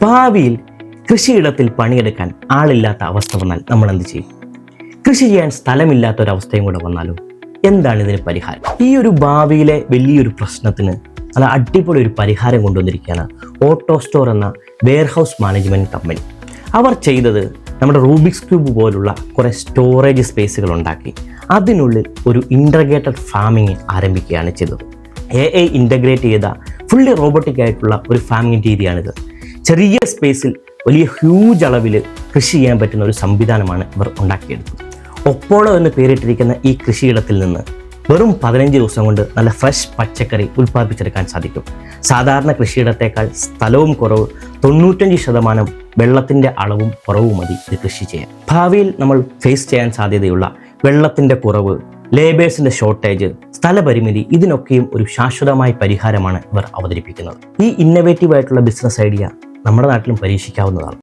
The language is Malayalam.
ഭാവിയിൽ കൃഷിയിടത്തിൽ പണിയെടുക്കാൻ ആളില്ലാത്ത അവസ്ഥ വന്നാൽ നമ്മൾ എന്ത് ചെയ്യും? കൃഷി ചെയ്യാൻ സ്ഥലമില്ലാത്തൊരവസ്ഥയും കൂടെ വന്നാലോ? എന്താണ് ഇതിന് പരിഹാരം? ഈ ഒരു ഭാവിയിലെ വലിയൊരു പ്രശ്നത്തിന് നല്ല അടിപൊളി ഒരു പരിഹാരം കൊണ്ടുവന്നിരിക്കുകയാണ് ഓട്ടോ സ്റ്റോർ എന്ന വെയർഹൗസ് മാനേജ്മെൻറ്റ് കമ്പനി. അവർ ചെയ്തത് നമ്മുടെ റൂബിക്സ് ക്യൂബ് പോലുള്ള കുറേ സ്റ്റോറേജ് സ്പേസുകൾ ഉണ്ടാക്കി അതിനുള്ളിൽ ഒരു ഇൻ്റർഗ്രേറ്റഡ് ഫാമിംഗ് ആരംഭിക്കുകയാണ് ചെയ്തത്. AI ഇൻ്റഗ്രേറ്റ് ചെയ്ത ഫുള്ളി റോബോട്ടിക് ആയിട്ടുള്ള ഒരു ഫാമിംഗ് രീതിയാണിത്. ചെറിയ സ്പേസിൽ വലിയ ഹ്യൂജ് അളവിൽ കൃഷി ചെയ്യാൻ പറ്റുന്ന ഒരു സംവിധാനമാണ് ഇവർ ഉണ്ടാക്കിയെടുത്തത്. ഒപ്പോളോ എന്ന് പേരിട്ടിരിക്കുന്ന ഈ കൃഷിയിടത്തിൽ നിന്ന് വെറും 15 ദിവസം കൊണ്ട് നല്ല ഫ്രഷ് പച്ചക്കറി ഉൽപ്പാദിപ്പിച്ചെടുക്കാൻ സാധിക്കും. സാധാരണ കൃഷിയിടത്തേക്കാൾ സ്ഥലവും കുറവ്, 95% വെള്ളത്തിൻ്റെ അളവും കുറവും മതി ഇത് കൃഷി ചെയ്യാൻ. ഭാവിയിൽ നമ്മൾ ഫേസ് ചെയ്യാൻ സാധ്യതയുള്ള വെള്ളത്തിൻ്റെ കുറവ്, ലേബേഴ്സിൻ്റെ ഷോർട്ടേജ്, സ്ഥലപരിമിതി, ഇതിനൊക്കെയും ഒരു ശാശ്വതമായ പരിഹാരമാണ് ഇവർ അവതരിപ്പിക്കുന്നത്. ഈ ഇന്നവേറ്റീവ് ആയിട്ടുള്ള ബിസിനസ് ഐഡിയ നമ്മുടെ നാട്ടിലും പരീക്ഷിക്കാവുന്നതാണ്.